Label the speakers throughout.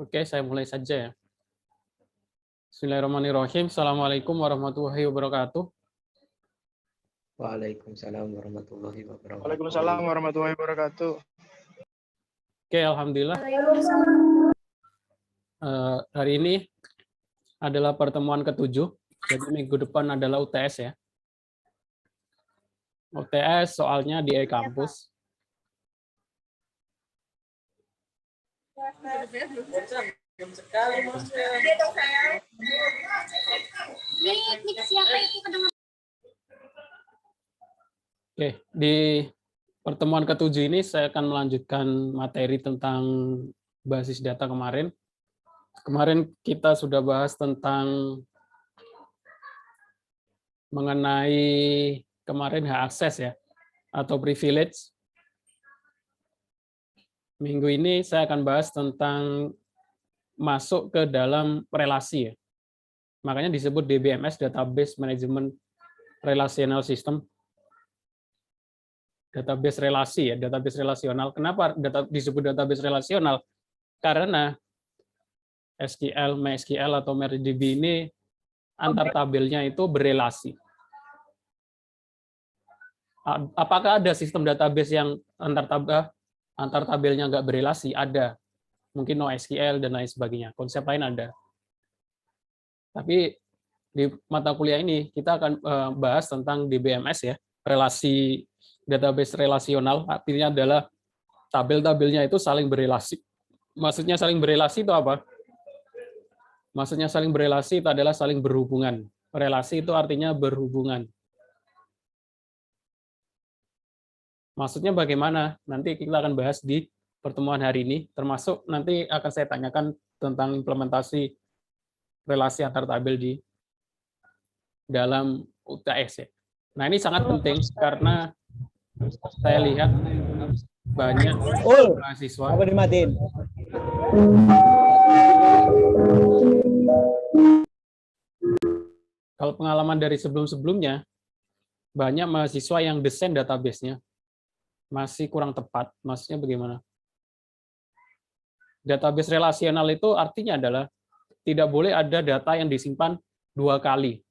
Speaker 1: Oke, saya mulai saja ya. Bismillahirrahmanirrahim. Assalamualaikum warahmatullahi wabarakatuh.
Speaker 2: Waalaikumsalam warahmatullahi wabarakatuh.
Speaker 3: Waalaikumsalam warahmatullahi wabarakatuh.
Speaker 1: Oke, alhamdulillah. Hari ini adalah pertemuan ke-7. Jadi minggu depan adalah UTS ya. UTS soalnya di e-kampus. Oke, di pertemuan ke-7 ini saya akan melanjutkan materi tentang basis data kemarin. Kemarin kita sudah bahas tentang mengenai kemarin hak akses ya, atau privilege. Minggu ini saya akan bahas tentang masuk ke dalam relasi ya. Makanya disebut DBMS, Database Management Relational System. Database relasi ya, database relasional. Kenapa disebut database relasional? Karena SQL, MySQL atau MariaDB ini antar tabelnya itu berelasi. Apakah ada sistem database yang antar tabelnya nggak berelasi? Ada. Mungkin NoSQL dan lain sebagainya. Konsep lain ada. Tapi di mata kuliah ini kita akan bahas tentang DBMS ya, relasi database relasional. Artinya adalah tabel-tabelnya itu saling berelasi. Maksudnya saling berelasi itu apa? Maksudnya saling berelasi itu adalah saling berhubungan. Relasi itu artinya berhubungan. Maksudnya bagaimana? Nanti kita akan bahas di pertemuan hari ini, termasuk nanti akan saya tanyakan tentang implementasi relasi antar tabel di dalam UTS ya. Nah, ini sangat penting karena saya lihat banyak mahasiswa.
Speaker 4: Apa dimatiin?
Speaker 1: Kalau pengalaman dari sebelum-sebelumnya, banyak mahasiswa yang desain database-nya masih kurang tepat. Maksudnya bagaimana? Database relasional itu artinya adalah tidak boleh ada data yang disimpan 2 kali.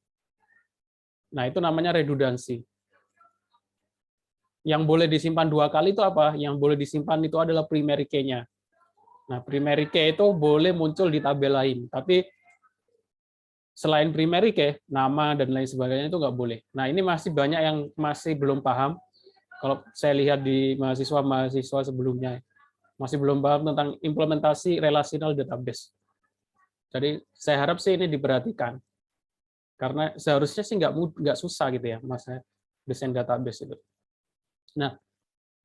Speaker 1: Nah, itu namanya redundansi. Yang boleh disimpan 2 kali itu apa? Yang boleh disimpan itu adalah primary key-nya. Nah, primary key itu boleh muncul di tabel lain, tapi selain primary key, nama dan lain sebagainya itu nggak boleh. Nah, ini masih banyak yang masih belum paham. Kalau saya lihat di mahasiswa sebelumnya, masih belum paham tentang implementasi relational database. Jadi saya harap sih ini diperhatikan. Karena seharusnya sih nggak susah gitu ya, Mas, desain database itu. Nah,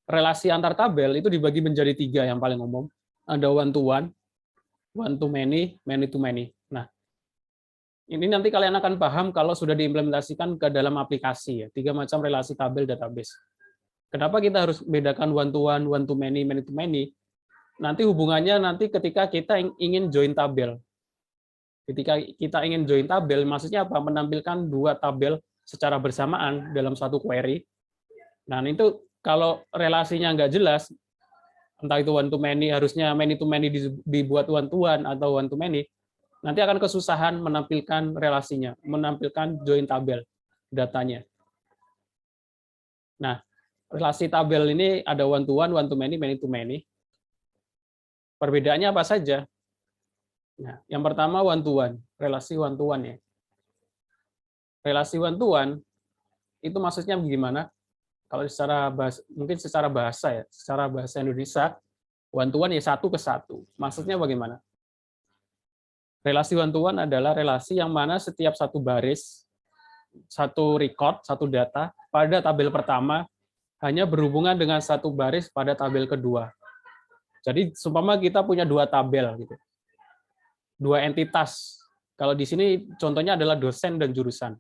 Speaker 1: relasi antar tabel itu dibagi menjadi 3 yang paling umum. Ada one-to-one, one-to-many, many-to-many. Nah, ini nanti kalian akan paham kalau sudah diimplementasikan ke dalam aplikasi ya, 3 macam relasi tabel database. Kenapa kita harus bedakan one-to-one, one-to-many, many-to-many? Nanti hubungannya nanti ketika kita ingin join tabel. Ketika kita ingin join tabel, maksudnya apa? Menampilkan 2 tabel secara bersamaan dalam satu query. Nah, itu kalau relasinya nggak jelas, entah itu one-to-many, harusnya many-to-many dibuat one-to-one atau one-to-many, nanti akan kesusahan menampilkan relasinya, menampilkan join tabel datanya. Nah, relasi tabel ini ada one-to-one, one-to-many, many-to-many. Perbedaannya apa saja? Nah, yang pertama one-to-one, relasi one-to-one ya. Relasi one-to-one itu maksudnya bagaimana? Kalau secara bahasa, mungkin secara bahasa ya, secara bahasa Indonesia, one-to-one ya 1 ke 1. Maksudnya bagaimana? Relasi one-to-one adalah relasi yang mana setiap satu baris, satu record, satu data pada tabel pertama hanya berhubungan dengan satu baris pada tabel kedua. Jadi seumpama kita punya 2 tabel gitu. 2 entitas. Kalau di sini contohnya adalah dosen dan jurusan.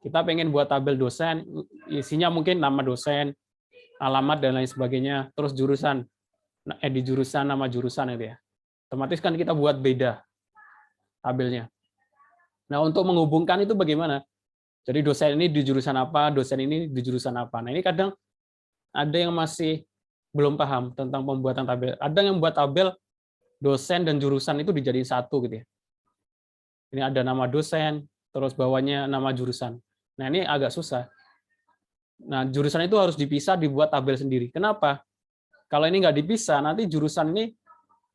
Speaker 1: Kita pengen buat tabel dosen, isinya mungkin nama dosen, alamat dan lain sebagainya, terus jurusan. Di jurusan nama jurusan itu ya. Otomatis kan kita buat beda tabelnya. Nah, untuk menghubungkan itu bagaimana? Jadi dosen ini di jurusan apa, dosen ini di jurusan apa. Nah, ini kadang ada yang masih belum paham tentang pembuatan tabel. Ada yang buat tabel dosen dan jurusan itu dijadiin satu gitu ya. Ini ada nama dosen, terus bawahnya nama jurusan. Nah, ini agak susah. Nah, jurusan itu harus dipisah, dibuat tabel sendiri. Kenapa? Kalau ini nggak dipisah, nanti jurusan ini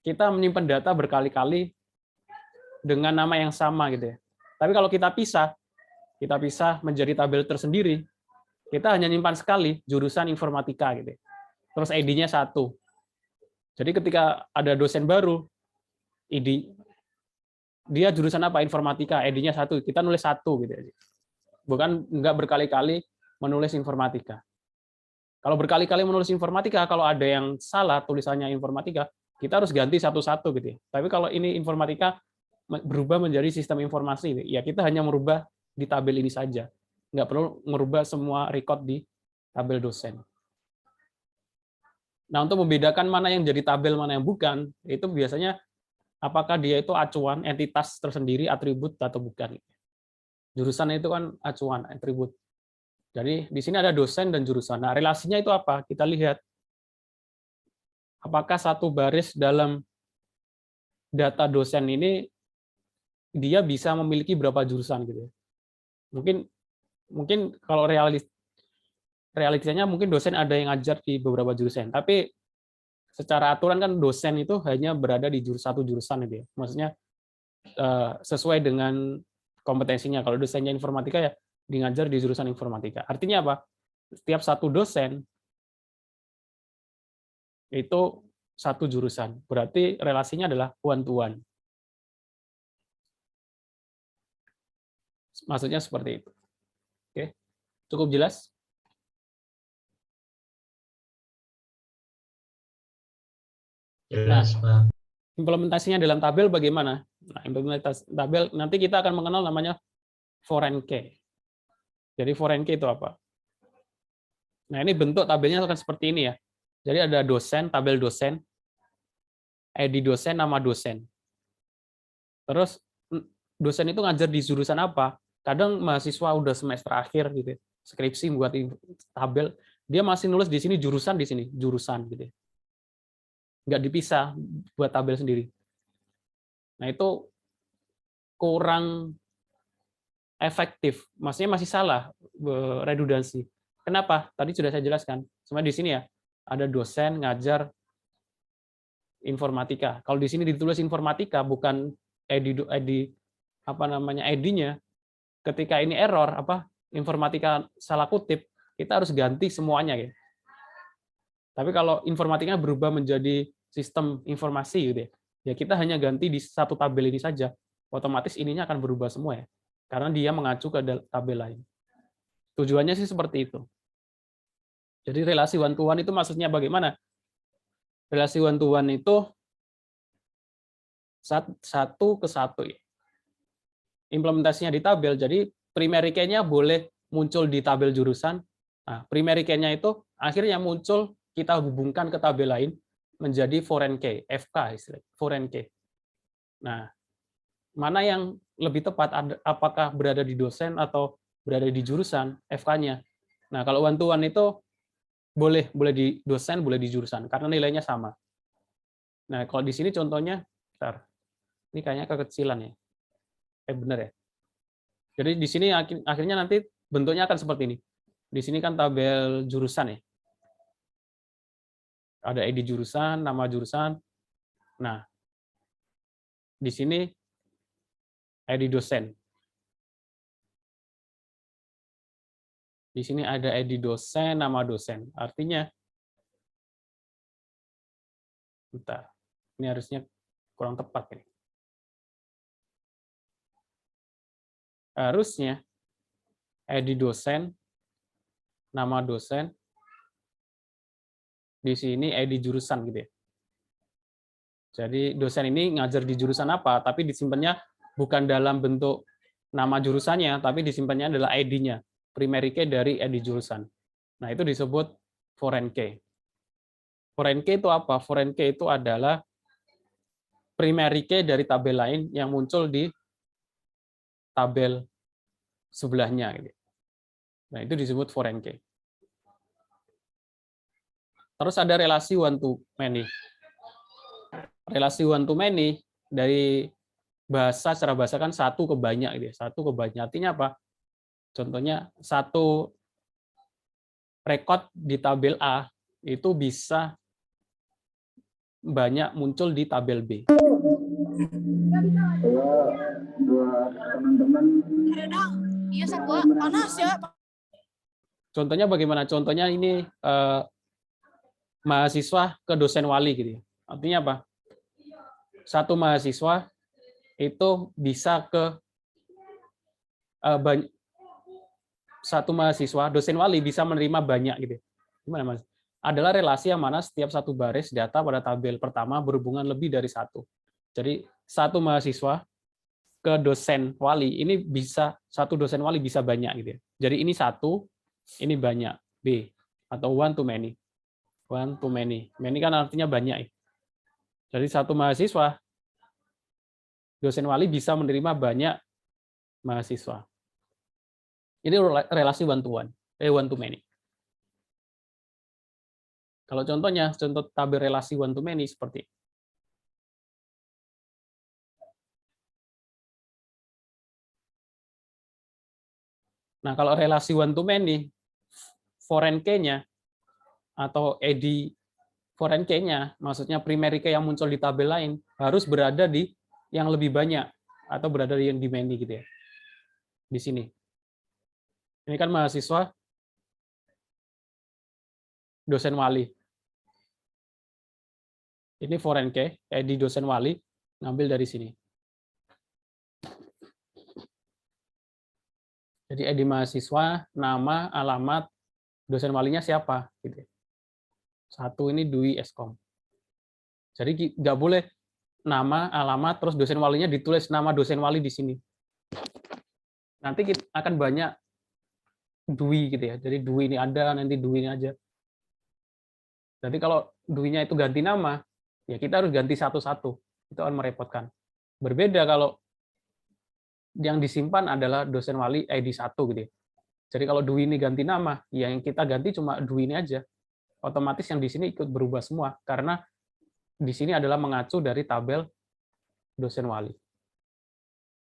Speaker 1: kita menyimpan data berkali-kali dengan nama yang sama gitu ya. Tapi kalau kita pisah menjadi tabel tersendiri, kita hanya nyimpan sekali jurusan informatika gitu ya. Terus ID-nya 1. Jadi ketika ada dosen baru, ID dia jurusan apa? Informatika, ID-nya 1. Kita nulis 1 gitu ya. Bukan nggak berkali-kali menulis informatika. Kalau berkali-kali menulis informatika, kalau ada yang salah tulisannya informatika, kita harus ganti satu-satu gitu ya. Tapi kalau ini informatika berubah menjadi sistem informasi, ya kita hanya merubah di tabel ini saja. Nggak perlu merubah semua record di tabel dosen. Nah, untuk membedakan mana yang jadi tabel, mana yang bukan, itu biasanya apakah dia itu acuan, entitas tersendiri, atribut, atau bukan. Jurusan itu kan acuan, atribut. Jadi di sini ada dosen dan jurusan. Nah, relasinya itu apa? Kita lihat. Apakah satu baris dalam data dosen ini dia bisa memiliki berapa jurusan gitu. Mungkin kalau realitanya mungkin dosen ada yang ngajar di beberapa jurusan, tapi secara aturan kan dosen itu hanya berada di satu jurusan gitu ya. Maksudnya sesuai dengan kompetensinya. Kalau dosennya informatika ya di ngajar di jurusan informatika. Artinya apa? Setiap satu dosen itu satu jurusan. Berarti relasinya adalah one to one. Maksudnya seperti itu. Oke. Cukup jelas?
Speaker 2: Jelas, Pak.
Speaker 1: Implementasinya dalam tabel bagaimana? Nah, implementasi tabel nanti kita akan mengenal namanya foreign key. Jadi foreign key itu apa? Nah, ini bentuk tabelnya akan seperti ini ya. Jadi ada dosen, tabel dosen, ID dosen, nama dosen. Terus dosen itu ngajar di jurusan apa? Kadang mahasiswa udah semester akhir gitu, skripsi buat tabel, dia masih nulis di sini jurusan, di sini jurusan gitu. Nggak dipisah buat tabel sendiri. Nah, itu kurang efektif, maksudnya masih salah, redundansi. Kenapa? Tadi sudah saya jelaskan. Sebenarnya di sini ya, ada dosen ngajar informatika. Kalau di sini ditulis informatika, bukan ID-nya, ketika ini error, informatika salah kutip, kita harus ganti semuanya. Gitu. Tapi kalau informatikanya berubah menjadi sistem informasi, gitu ya kita hanya ganti di satu tabel ini saja. Otomatis ininya akan berubah semua ya. Karena dia mengacu ke tabel lain. Tujuannya sih seperti itu. Jadi relasi one to one itu maksudnya bagaimana? Relasi one to one itu satu ke satu. Implementasinya di tabel, jadi primary key-nya boleh muncul di tabel jurusan. Nah, primary key-nya itu akhirnya muncul, kita hubungkan ke tabel lain menjadi foreign key, FK istilahnya, foreign key. Nah, mana yang lebih tepat, apakah berada di dosen atau berada di jurusan, FK-nya. Nah, kalau one to one itu boleh di dosen, boleh di jurusan, karena nilainya sama. Nah, kalau di sini contohnya, bentar, ini kayaknya kekecilan ya. Benar ya. Jadi di sini akhirnya nanti bentuknya akan seperti ini. Di sini kan tabel jurusan ya. Ada ID jurusan, nama jurusan. Nah, di sini ID dosen. Di sini ada ID dosen, nama dosen. Artinya, bentar, ini harusnya kurang tepat ini. Harusnya ID dosen, nama dosen, di sini ID jurusan gitu ya. Jadi dosen ini ngajar di jurusan apa, tapi disimpannya bukan dalam bentuk nama jurusannya, tapi disimpannya adalah ID-nya, primary key dari ID jurusan. Nah, itu disebut foreign key. Foreign key itu apa? Foreign key itu adalah primary key dari tabel lain yang muncul di tabel sebelahnya. Nah, itu disebut foreign key. Terus ada relasi one to many. relasi one to many dari bahasa secara bahasa kan satu ke banyak gitu ya. Satu ke banyak artinya apa? Contohnya satu rekod di tabel A itu bisa banyak muncul di tabel B. Contohnya bagaimana? Contohnya ini mahasiswa ke dosen wali gitu ya. Artinya apa? Satu mahasiswa itu bisa ke satu mahasiswa, dosen wali bisa menerima banyak gitu. Gimana Mas? Adalah relasi yang mana setiap satu baris data pada tabel pertama berhubungan lebih dari satu. Jadi satu mahasiswa ke dosen wali ini bisa satu dosen wali bisa banyak gitu ya. Jadi ini satu, ini banyak B atau one to many. One to many. Many kan artinya banyak ya. Jadi satu mahasiswa dosen wali bisa menerima banyak mahasiswa. Ini relasi one to one, one to many. Kalau contohnya, contoh tabel relasi one to many seperti ini. Nah, kalau relasi one to many, foreign key-nya atau ed foreign key-nya, maksudnya primary key yang muncul di tabel lain, harus berada di yang lebih banyak atau berada di many gitu ya. Di sini. Ini kan mahasiswa dosen wali. Ini foreign key, ed dosen wali, ngambil dari sini. Jadi id mahasiswa, nama, alamat, dosen walinya siapa gitu. Satu ini Dwi Eskom. Jadi nggak boleh nama, alamat, terus dosen walinya ditulis nama dosen wali di sini. Nanti kita akan banyak Dwi gitu ya. Jadi Dwi ini ada, nanti Dwi ini aja. Jadi kalau Dwi-nya itu ganti nama, ya kita harus ganti satu-satu. Itu akan merepotkan. Berbeda kalau yang disimpan adalah dosen wali ID 1 gitu ya. Jadi kalau Dwi ini ganti nama, ya yang kita ganti cuma Dwi ini aja. Otomatis yang di sini ikut berubah semua karena di sini adalah mengacu dari tabel dosen wali.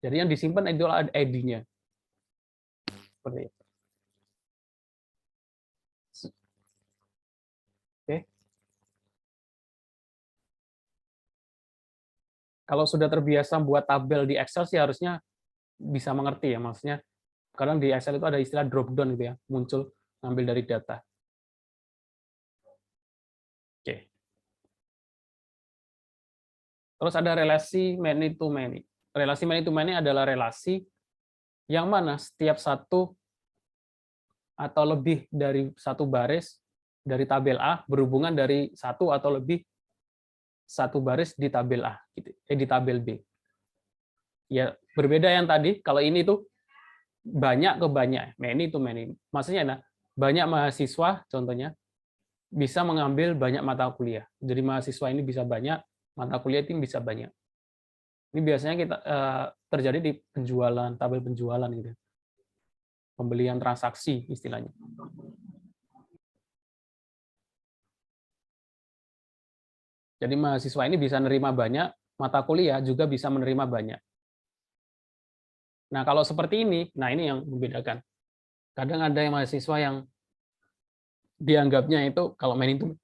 Speaker 1: Jadi yang disimpan adalah ID-nya. Seperti itu. Oke. Kalau sudah terbiasa buat tabel di Excel sih harusnya bisa mengerti ya, maksudnya kadang di Excel itu ada istilah drop down gitu ya, muncul ngambil dari data. Oke. Terus ada relasi many to many. Relasi many to many adalah relasi yang mana setiap satu atau lebih dari satu baris dari tabel A berhubungan dari satu atau lebih satu baris di tabel A, gitu. Di tabel B. Ya berbeda yang tadi. Kalau ini tuh banyak ke banyak, many to many. Maksudnya nah, banyak mahasiswa, contohnya bisa mengambil banyak mata kuliah. Jadi mahasiswa ini bisa banyak, mata kuliah itu bisa banyak. Ini biasanya kita terjadi di penjualan, tabel penjualan gitu. Pembelian transaksi istilahnya. Jadi mahasiswa ini bisa menerima banyak, mata kuliah juga bisa menerima banyak. Nah, kalau seperti ini, nah ini yang membedakan. Kadang ada yang mahasiswa yang dianggapnya itu kalau main itu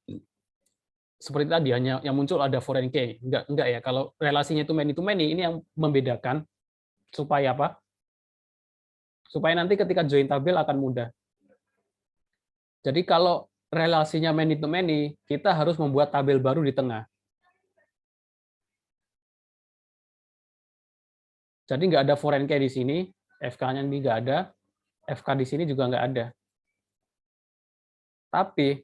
Speaker 1: seperti tadi hanya yang muncul ada foreign key. Enggak ya. Kalau relasinya itu many ini yang membedakan supaya apa? Supaya nanti ketika join tabel akan mudah. Jadi kalau relasinya many to many, kita harus membuat tabel baru di tengah. Jadi nggak ada foreign key di sini, FK-nya ini nggak ada, FK di sini juga nggak ada. Tapi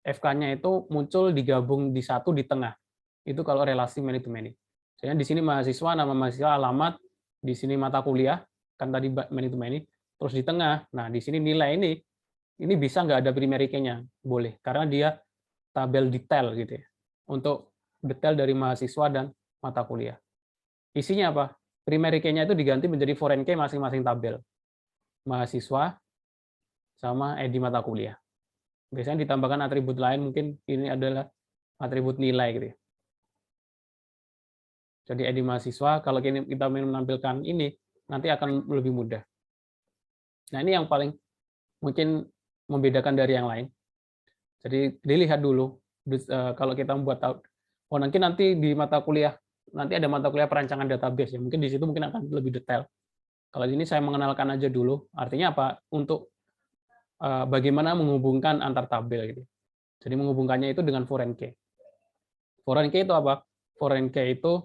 Speaker 1: FK-nya itu muncul digabung di satu di tengah. Itu kalau relasi many to many. Jadi di sini mahasiswa, nama mahasiswa, alamat, di sini mata kuliah, kan tadi many to many, terus di tengah. Nah, di sini nilai ini bisa nggak ada primary key-nya? Boleh, karena dia tabel detail gitu ya. Untuk detail dari mahasiswa dan mata kuliah. Isinya apa? Primary key-nya itu diganti menjadi foreign key masing-masing tabel. Mahasiswa sama ID mata kuliah. Biasanya ditambahkan atribut lain, mungkin ini adalah atribut nilai gitu ya. Jadi ID mahasiswa, kalau kita menampilkan ini, nanti akan lebih mudah. Nah, ini yang paling mungkin membedakan dari yang lain. Jadi dilihat dulu, kalau kita membuat, oh nanti di mata kuliah, nanti ada mata kuliah perancangan database, ya mungkin di situ mungkin akan lebih detail. Kalau ini saya mengenalkan aja dulu, artinya apa? Untuk bagaimana menghubungkan antar tabel gitu. Jadi menghubungkannya itu dengan foreign key. Foreign key itu apa? Foreign key itu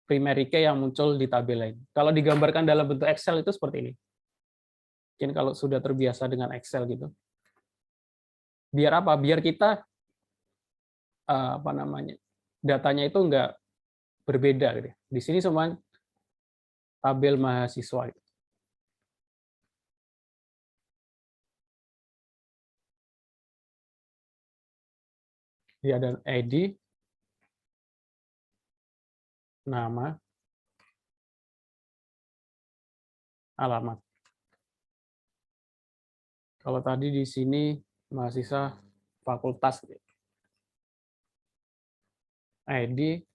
Speaker 1: primary key yang muncul di tabel lain. Kalau digambarkan dalam bentuk Excel itu seperti ini. Mungkin kalau sudah terbiasa dengan Excel gitu. Biar apa? Biar kita datanya itu enggak berbeda gitu. Di sini semua tabel mahasiswa. Dia ada ID, nama, alamat. Kalau tadi di sini mahasiswa fakultas, ID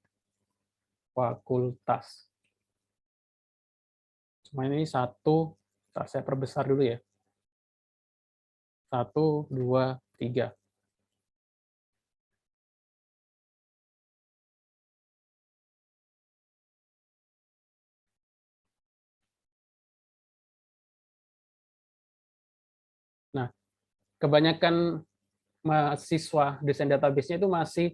Speaker 1: fakultas. Cuma ini satu, saya perbesar dulu ya. 1, 2, 3. Nah, kebanyakan mahasiswa desain database-nya itu masih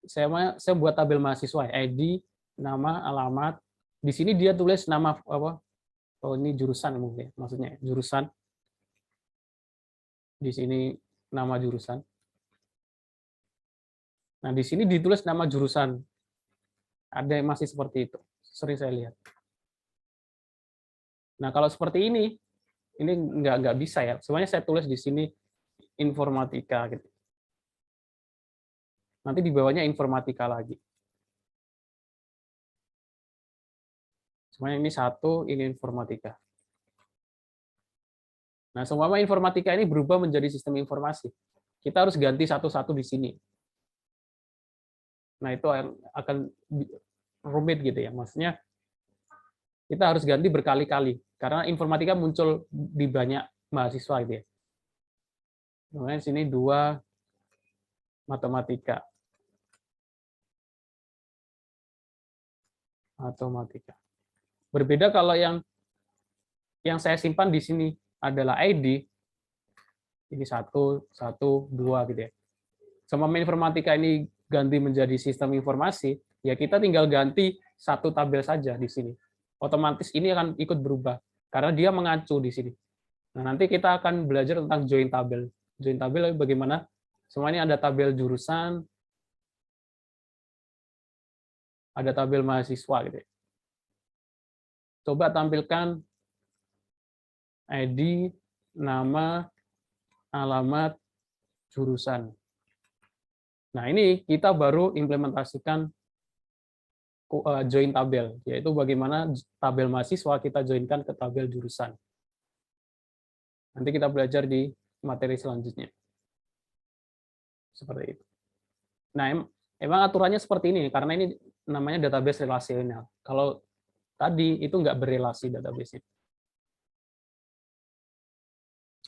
Speaker 1: saya buat tabel mahasiswa, ID, nama, alamat. Di sini dia tulis nama apa? Oh, ini jurusan mungkin, maksudnya jurusan. Di sini nama jurusan. Nah, di sini ditulis nama jurusan. Ada yang masih seperti itu. Sering saya lihat. Nah, kalau seperti ini nggak bisa ya. Semuanya saya tulis di sini informatika gitu. Nanti di bawahnya informatika lagi. Semuanya ini satu, ini informatika. Nah, semua informatika ini berubah menjadi sistem informasi. Kita harus ganti satu-satu di sini. Nah, itu akan rumit gitu ya. Maksudnya kita harus ganti berkali-kali karena informatika muncul di banyak mahasiswa gitu ya. Kemudian sini 2 matematika. Berbeda kalau yang saya simpan di sini adalah ID. Ini 1, 1, 2 gitu ya. Semua informatika ini ganti menjadi sistem informasi, ya kita tinggal ganti satu tabel saja di sini. Otomatis ini akan ikut berubah karena dia mengacu di sini. Nah, nanti kita akan belajar tentang join tabel. Join tabel bagaimana? Semuanya ada tabel jurusan, ada tabel mahasiswa gitu ya. Coba tampilkan ID, nama, alamat, jurusan. Nah, ini kita baru implementasikan join tabel, yaitu bagaimana tabel mahasiswa kita joinkan ke tabel jurusan. Nanti kita belajar di materi selanjutnya. Seperti itu. Nah, emang aturannya seperti ini, karena ini namanya database relasional. Kalau tadi itu nggak berelasi database-nya.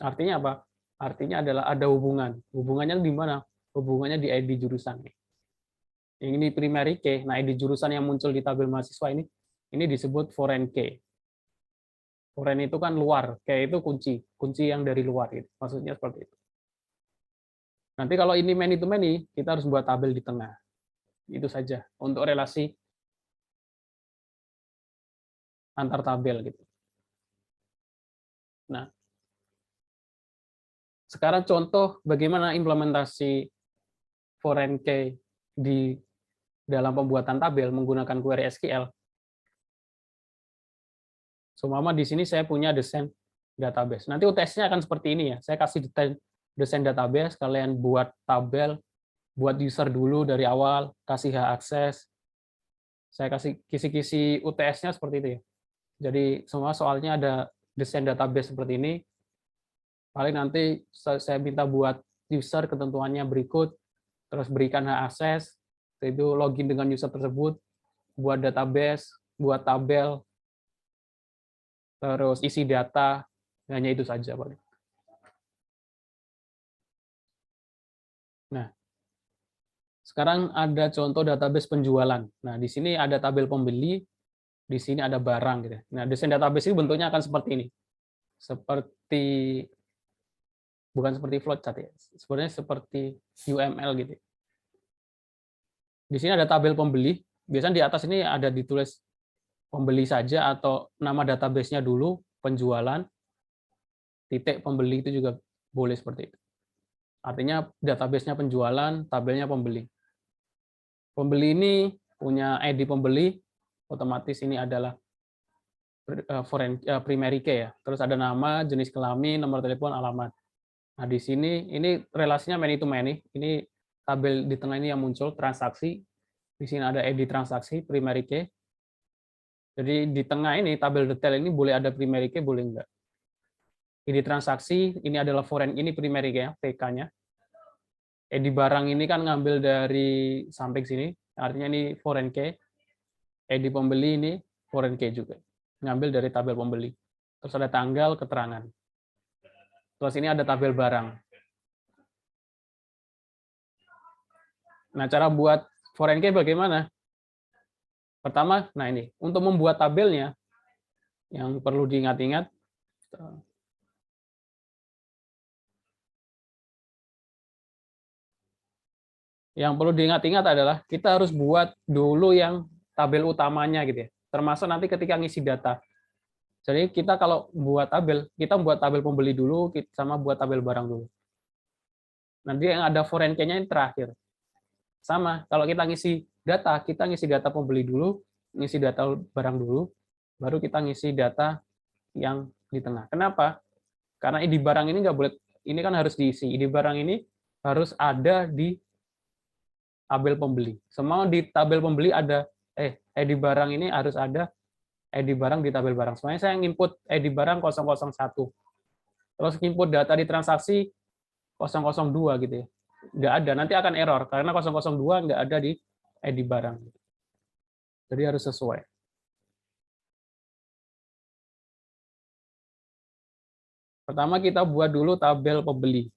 Speaker 1: Artinya apa? Artinya adalah ada hubungan. Hubungannya di mana? Hubungannya di ID jurusan. Ini primary key. Nah, ID jurusan yang muncul di tabel mahasiswa ini disebut foreign key. Foreign itu kan luar, key itu kunci yang dari luar gitu. Maksudnya seperti itu. Nanti kalau ini many to many, kita harus buat tabel di tengah. Itu saja untuk relasi antar tabel gitu. Nah, sekarang contoh bagaimana implementasi foreign key di dalam pembuatan tabel menggunakan query SQL. Seumpama di sini saya punya desain database. Nanti UTS-nya akan seperti ini ya. Saya kasih desain database, kalian buat tabel, buat user dulu dari awal, kasih hak akses. Saya kasih kisi-kisi UTS-nya seperti itu ya. Jadi semua soalnya ada desain database seperti ini. Paling nanti saya minta buat user ketentuannya berikut, terus berikan hak akses, yaitu login dengan user tersebut, buat database, buat tabel, terus isi data, hanya itu saja paling. Nah, sekarang ada contoh database penjualan. Nah, di sini ada tabel pembeli, di sini ada barang gitu. Nah, desain database ini bentuknya akan seperti ini. Bukan seperti flowchart ya. Sebenarnya seperti UML gitu. Di sini ada tabel pembeli. Biasanya di atas ini ada ditulis pembeli saja atau nama database-nya dulu, penjualan, titik pembeli itu juga boleh seperti itu. Artinya database-nya penjualan, tabelnya pembeli. Pembeli ini punya ID pembeli, otomatis ini adalah primary key ya. Terus ada nama, jenis kelamin, nomor telepon, alamat. Nah, di sini ini relasinya many to many. Ini tabel di tengah ini yang muncul transaksi. Di sini ada ID transaksi, primary key. Jadi di tengah ini tabel detail ini boleh ada primary key, boleh enggak. ID transaksi ini adalah foreign, ini primary key ya, PK-nya. ID barang ini kan ngambil dari samping sini, artinya ini foreign key. ID pembeli ini foreign key juga, ngambil dari tabel pembeli. Terus ada tanggal, keterangan. Terus ini ada tabel barang. Nah, cara buat foreign key bagaimana? Pertama, nah ini, untuk membuat tabelnya, yang perlu diingat-ingat, adalah kita harus buat dulu yang tabel utamanya gitu ya. Termasuk nanti ketika ngisi data. Jadi kita kalau buat tabel, kita buat tabel pembeli dulu sama buat tabel barang dulu. Nanti yang ada foreign key-nya yang terakhir. Sama, kalau kita ngisi data pembeli dulu, ngisi data barang dulu, baru kita ngisi data yang di tengah. Kenapa? Karena ID barang ini nggak boleh, ini kan harus diisi. ID barang ini harus ada di tabel pembeli. Semua di tabel pembeli ada, ID barang ini harus ada ID barang di tabel barang. Semuanya saya input ID barang 001. Terus input data di transaksi 002 gitu ya. Nggak ada, nanti akan error karena 002 nggak ada di ID barang. Jadi harus sesuai. Pertama kita buat dulu tabel pembeli.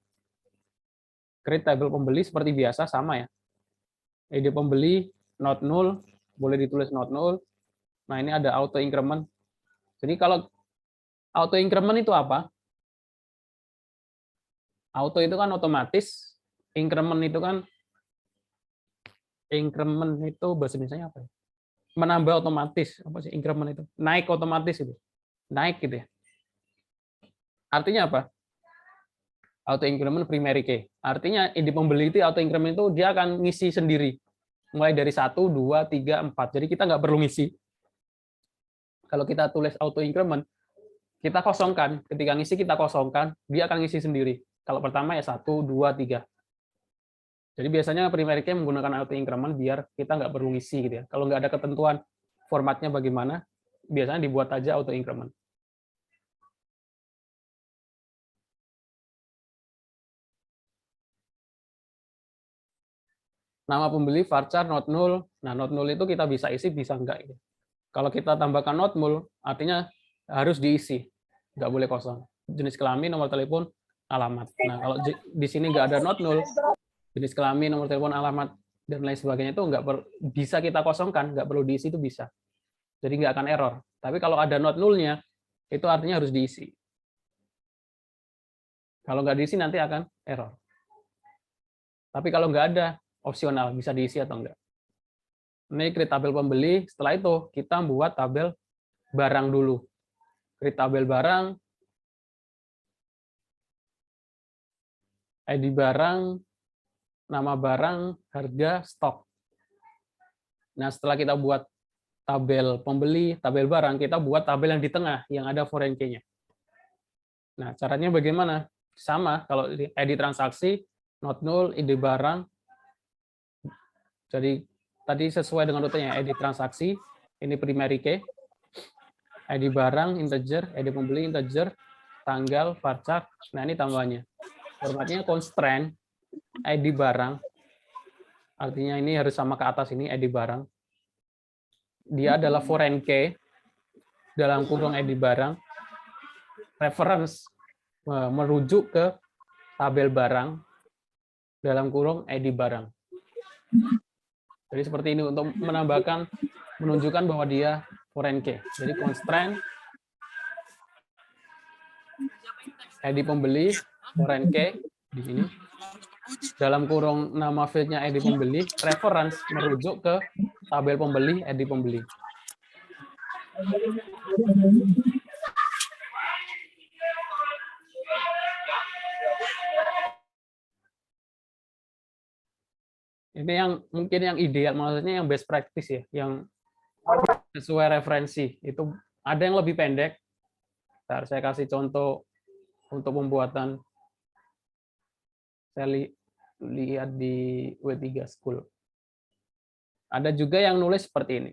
Speaker 1: Create tabel pembeli seperti biasa, sama ya. ID pembeli not null, boleh ditulis not null. Nah, ini ada auto increment. Jadi kalau auto increment itu apa? Auto itu kan otomatis, increment itu bahasa Indonesianya apa ya? Menambah otomatis, apa sih increment itu? Naik otomatis itu. Naik gitu ya. Artinya apa? Auto increment primary key. Artinya ID pembeli itu auto increment itu dia akan ngisi sendiri. Mulai dari 1, 2, 3, 4. Jadi kita nggak perlu ngisi. Kalau kita tulis auto increment, kita kosongkan. Ketika ngisi kita kosongkan, dia akan ngisi sendiri. Kalau pertama ya 1, 2, 3. Jadi biasanya primary key menggunakan auto increment biar kita nggak perlu ngisi gitu ya. Kalau nggak ada ketentuan formatnya bagaimana, biasanya dibuat aja auto increment. Nama pembeli varchar not null. Nah, not null itu kita bisa isi, bisa enggak. Gitu. Kalau kita tambahkan not null, artinya harus diisi, nggak boleh kosong. Jenis kelamin, nomor telepon, alamat. Nah, kalau di sini nggak ada not null, jenis kelamin, nomor telepon, alamat, dan lain sebagainya itu bisa kita kosongkan, nggak perlu diisi itu bisa. Jadi nggak akan error. Tapi kalau ada not null-nya, itu artinya harus diisi. Kalau nggak diisi nanti akan error. Tapi kalau nggak ada, opsional, bisa diisi atau enggak. Ini create tabel pembeli, setelah itu kita buat tabel barang dulu. Create tabel barang, ID barang, nama barang, harga, stok. Nah, setelah kita buat tabel pembeli, tabel barang, kita buat tabel yang di tengah, yang ada foreign key-nya. Nah, caranya bagaimana? Sama, kalau ID transaksi, not null, ID barang. Jadi, tadi sesuai dengan rutenya, ID transaksi, ini primary key, ID barang, integer, ID pembeli, integer, tanggal, varchar, nah ini tambahnya. Formatnya constraint, ID barang, Artinya ini harus sama ke atas ini ID barang. Dia adalah foreign key dalam kurung ID barang. Reference merujuk ke tabel barang dalam kurung ID barang. Jadi seperti ini untuk menunjukkan bahwa dia foreign key. Jadi constraint ID pembeli foreign key di sini. Dalam kurung nama fieldnya ID pembeli, reference merujuk ke tabel pembeli ID pembeli. Ini yang mungkin yang ideal, maksudnya yang best practice ya, yang sesuai referensi. Itu ada yang lebih pendek. Ntar saya kasih contoh untuk pembuatan. Saya lihat di W3 School. Ada juga yang nulis seperti ini.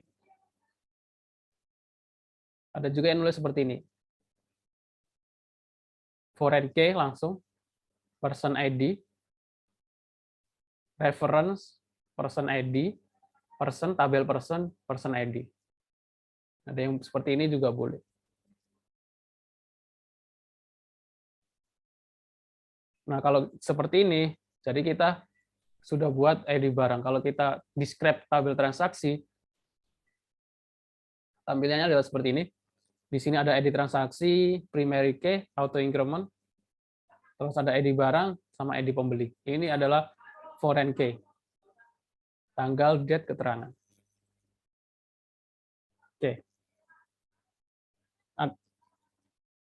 Speaker 1: Ada juga yang nulis seperti ini. Foreign key langsung, person ID, reference, person ID, person, tabel person, person ID. Ada yang seperti ini juga boleh. Nah, kalau seperti ini, jadi kita sudah buat ID barang. Kalau kita describe tabel transaksi, tampilannya adalah seperti ini. Di sini ada ID transaksi, primary key, auto increment, terus ada ID barang, sama ID pembeli. Ini adalah foreign key. Tanggal, date, keterangan. Oke.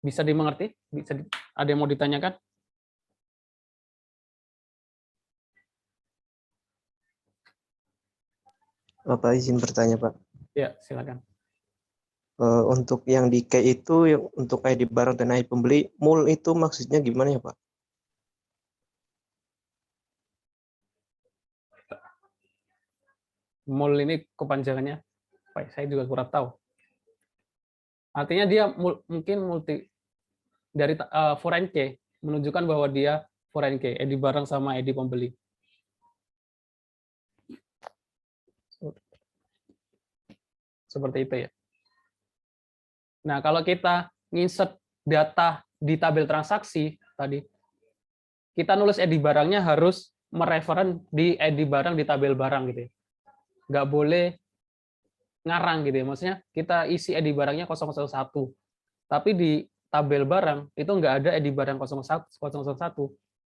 Speaker 1: Bisa dimengerti? Ada yang mau ditanyakan?
Speaker 4: Bapak izin bertanya, Pak.
Speaker 1: Ya, silakan.
Speaker 4: Untuk yang di key itu, yang untuk ID barang dan ID pembeli, mul itu maksudnya gimana ya, Pak?
Speaker 1: Mul ini kepanjangannya, saya juga kurang tahu. Artinya dia mungkin multi dari foreign key, menunjukkan bahwa dia foreign key, ID barang sama ID pembeli. Seperti itu ya. Nah, kalau kita insert data di tabel transaksi tadi, kita nulis ID barangnya harus mereferen di ID barang di tabel barang gitu ya. Nggak boleh ngarang gitu ya. Maksudnya kita isi ID barangnya 001. Tapi di tabel barang itu nggak ada ID barang 001.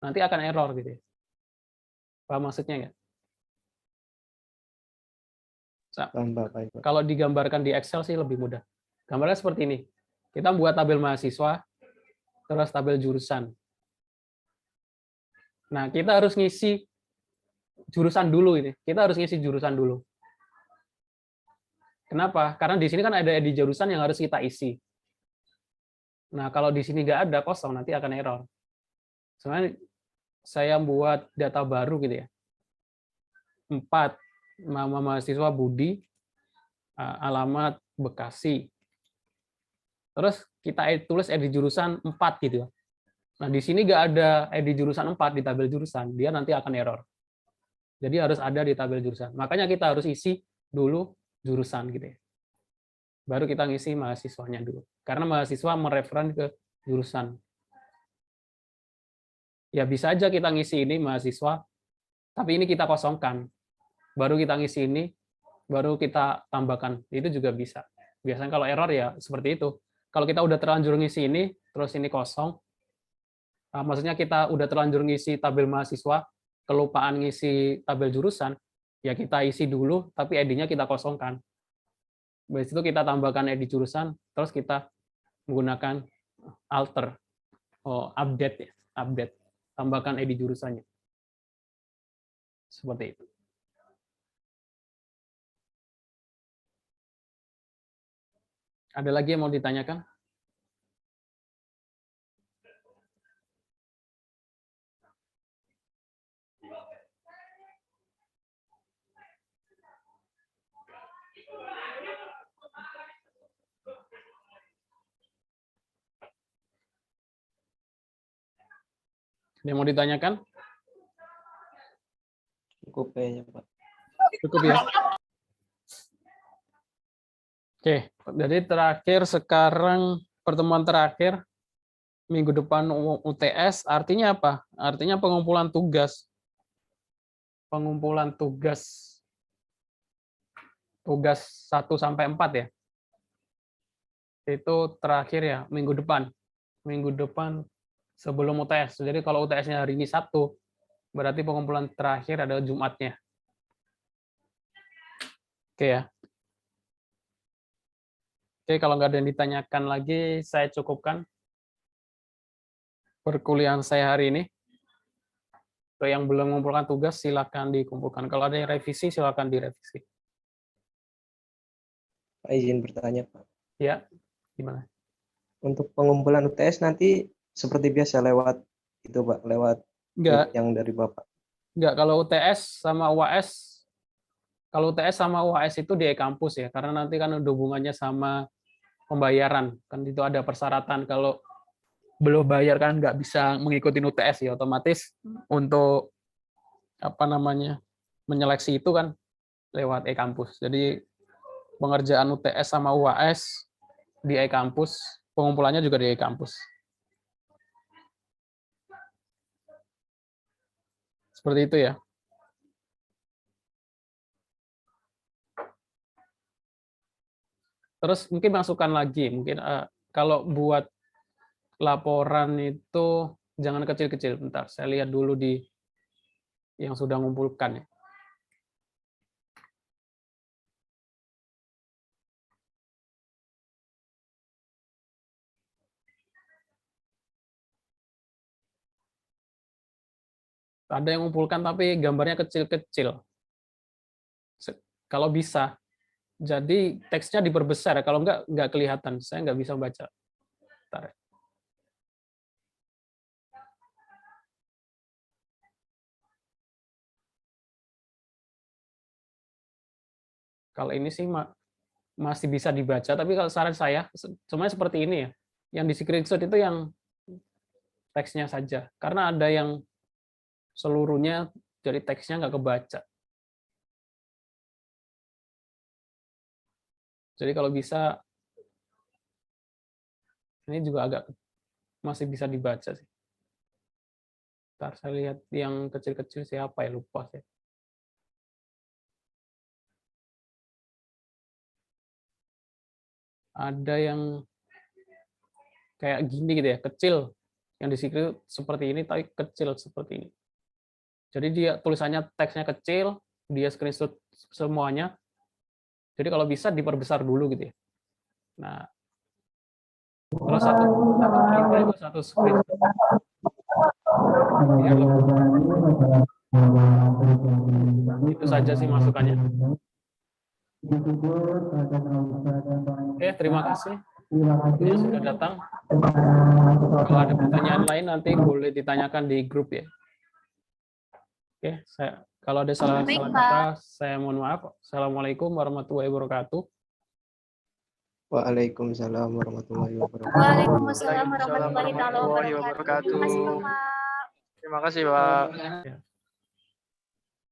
Speaker 1: Nanti akan error gitu ya. Paham maksudnya nggak? Kalau digambarkan di Excel sih lebih mudah. Gambarnya seperti ini. Kita buat tabel mahasiswa, terus tabel jurusan. Nah, kita harus ngisi jurusan dulu ini. Kita harus ngisi jurusan dulu. Kenapa? Karena di sini kan ada ID jurusan yang harus kita isi. Nah, kalau di sini nggak ada, kosong, nanti akan error. Sebenarnya saya buat data baru gitu ya. 4, nama mahasiswa Budi, alamat Bekasi. Terus kita tulis ID jurusan 4 gitu. Nah, di sini nggak ada ID jurusan 4 di tabel jurusan, dia nanti akan error. Jadi harus ada di tabel jurusan. Makanya kita harus isi dulu jurusan gitu ya. Baru kita ngisi mahasiswanya dulu. Karena mahasiswa mereferen ke jurusan. Ya bisa aja kita ngisi ini mahasiswa, tapi ini kita kosongkan. Baru kita ngisi ini, baru kita tambahkan. Itu juga bisa. Biasanya kalau error ya seperti itu. Kalau kita udah terlanjur ngisi ini, terus ini kosong, maksudnya kita udah terlanjur ngisi tabel mahasiswa, kelupaan ngisi tabel jurusan, ya kita isi dulu, tapi ID-nya kita kosongkan. Habis itu kita tambahkan ID jurusan, terus kita menggunakan alter, update, tambahkan ID jurusannya. Seperti itu. Ada lagi yang mau ditanyakan? Ada yang mau ditanyakan?
Speaker 4: Cukup kayaknya, Pak.
Speaker 1: Cukup ya. Oke, jadi terakhir sekarang pertemuan terakhir minggu depan UTS artinya apa? Artinya pengumpulan tugas. Pengumpulan tugas 1 sampai 4 ya. Itu terakhir ya minggu depan. Minggu depan sebelum UTS. Jadi kalau UTS-nya hari ini Sabtu, berarti pengumpulan terakhir adalah Jumatnya. Oke ya. Oke, kalau nggak ada yang ditanyakan lagi, saya cukupkan perkuliahan saya hari ini. Kalau yang belum mengumpulkan tugas, silakan dikumpulkan. Kalau ada yang revisi, silakan direvisi.
Speaker 4: Pak, izin bertanya, Pak.
Speaker 1: Ya, gimana?
Speaker 4: Untuk pengumpulan UTS nanti seperti biasa lewat itu, Pak, lewat
Speaker 1: Enggak,
Speaker 4: yang dari Bapak.
Speaker 1: enggak. Kalau UTS sama UAS, kalau UTS sama UAS itu di e-kampus ya, karena nanti kan ada hubungannya sama pembayaran. Kan itu ada persyaratan. Kalau belum bayar kan nggak bisa mengikuti UTS ya, otomatis untuk apa namanya menyeleksi itu kan lewat e-kampus. Jadi pengerjaan UTS sama UAS di e-kampus, pengumpulannya juga di e-kampus. Seperti itu ya. Terus mungkin masukan lagi, mungkin kalau buat laporan itu jangan kecil-kecil. Bentar, saya lihat dulu di yang sudah ngumpulkan ya. Ada yang mengumpulkan tapi gambarnya kecil-kecil. Kalau bisa, jadi teksnya diperbesar. Kalau nggak kelihatan. Saya nggak bisa baca. Bentar. Kalau ini sih masih bisa dibaca, tapi kalau saran saya, semuanya seperti ini ya. Yang di screenshot itu yang teksnya saja. Karena ada yang seluruhnya jadi teksnya nggak kebaca. Jadi kalau bisa, ini juga agak masih bisa dibaca sih. Ntar saya lihat yang kecil-kecil siapa ya, lupa sih. Ada yang kayak gini gitu ya, kecil. Yang di sini seperti ini, tapi kecil seperti ini. Jadi dia tulisannya teksnya kecil, dia screenshot semuanya. Jadi kalau bisa diperbesar dulu gitu ya. Nah, terus satu screenshot. Biar itu saja sih masukannya. Oke, terima kasih yang sudah datang. Kalau ada pertanyaan lain nanti boleh ditanyakan di grup ya. Oke, kalau ada salah kata, saya mohon maaf. Assalamualaikum warahmatullahi wabarakatuh.
Speaker 4: Waalaikumsalam warahmatullahi wabarakatuh.
Speaker 5: Waalaikumsalam warahmatullahi wabarakatuh.
Speaker 3: Terima kasih, Pak.
Speaker 5: Terima kasih, Pak.
Speaker 1: Ya.